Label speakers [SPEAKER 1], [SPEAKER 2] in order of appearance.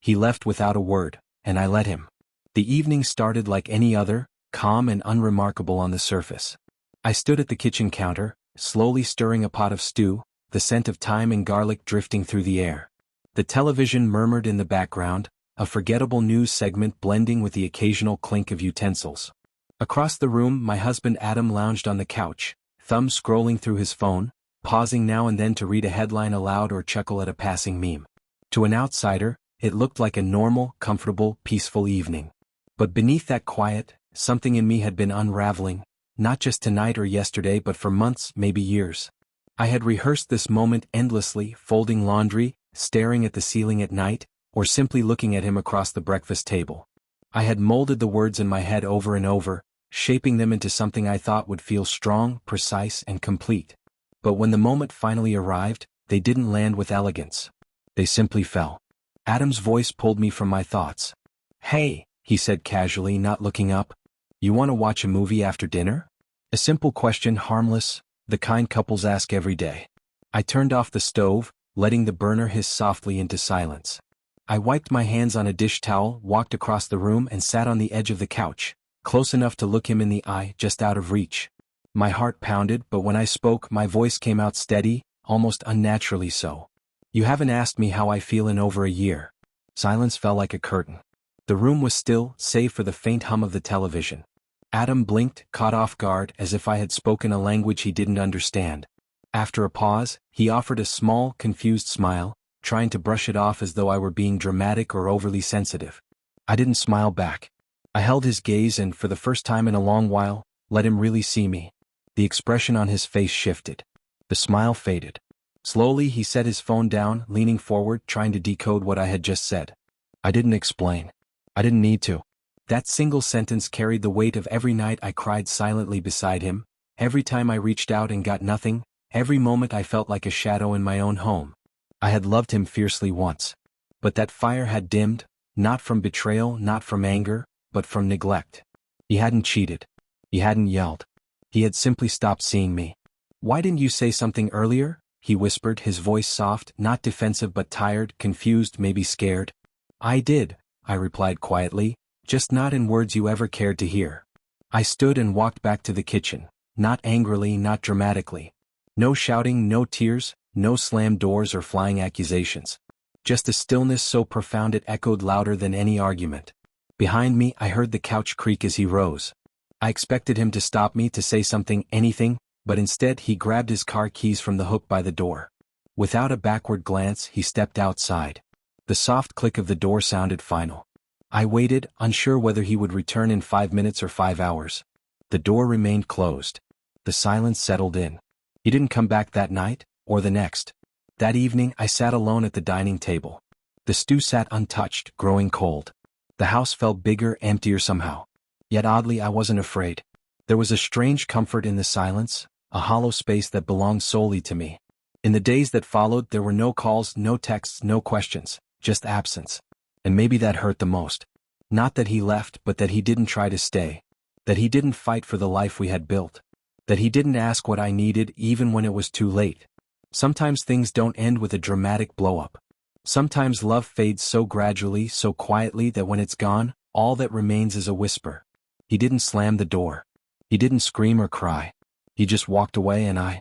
[SPEAKER 1] He left without a word, and I let him. The evening started like any other, calm and unremarkable on the surface. I stood at the kitchen counter, slowly stirring a pot of stew, the scent of thyme and garlic drifting through the air. The television murmured in the background, a forgettable news segment blending with the occasional clink of utensils. Across the room, my husband Adam lounged on the couch, thumb scrolling through his phone, pausing now and then to read a headline aloud or chuckle at a passing meme. To an outsider, it looked like a normal, comfortable, peaceful evening. But beneath that quiet, something in me had been unraveling, not just tonight or yesterday but for months, maybe years. I had rehearsed this moment endlessly, folding laundry, staring at the ceiling at night, or simply looking at him across the breakfast table. I had molded the words in my head over and over, shaping them into something I thought would feel strong, precise, and complete. But when the moment finally arrived, they didn't land with elegance. They simply fell. Adam's voice pulled me from my thoughts. "Hey," he said casually, not looking up. "You want to watch a movie after dinner?" A simple question, harmless, the kind couples ask every day. I turned off the stove, letting the burner hiss softly into silence. I wiped my hands on a dish towel, walked across the room and sat on the edge of the couch, close enough to look him in the eye, just out of reach. My heart pounded, but when I spoke, my voice came out steady, almost unnaturally so. "You haven't asked me how I feel in over a year." Silence fell like a curtain. The room was still, save for the faint hum of the television. Adam blinked, caught off guard, as if I had spoken a language he didn't understand. After a pause, he offered a small, confused smile, trying to brush it off as though I were being dramatic or overly sensitive. I didn't smile back. I held his gaze and, for the first time in a long while, let him really see me. The expression on his face shifted. The smile faded. Slowly he set his phone down, leaning forward, trying to decode what I had just said. I didn't explain. I didn't need to. That single sentence carried the weight of every night I cried silently beside him, every time I reached out and got nothing, every moment I felt like a shadow in my own home. I had loved him fiercely once. But that fire had dimmed, not from betrayal, not from anger, but from neglect. He hadn't cheated. He hadn't yelled. He had simply stopped seeing me. "Why didn't you say something earlier?" he whispered, his voice soft, not defensive but tired, confused, maybe scared. "I did," I replied quietly, "just not in words you ever cared to hear." I stood and walked back to the kitchen, not angrily, not dramatically. No shouting, no tears, no slammed doors or flying accusations. Just a stillness so profound it echoed louder than any argument. Behind me, I heard the couch creak as he rose. I expected him to stop me, to say something, anything, but instead he grabbed his car keys from the hook by the door. Without a backward glance, he stepped outside. The soft click of the door sounded final. I waited, unsure whether he would return in 5 minutes or 5 hours. The door remained closed. The silence settled in. He didn't come back that night, or the next. That evening I sat alone at the dining table. The stew sat untouched, growing cold. The house felt bigger, emptier somehow. Yet oddly I wasn't afraid. There was a strange comfort in the silence, a hollow space that belonged solely to me. In the days that followed there were no calls, no texts, no questions, just absence. And maybe that hurt the most. Not that he left, but that he didn't try to stay. That he didn't fight for the life we had built. That he didn't ask what I needed even when it was too late. Sometimes things don't end with a dramatic blow-up. Sometimes love fades so gradually, so quietly that when it's gone, all that remains is a whisper. He didn't slam the door. He didn't scream or cry. He just walked away and I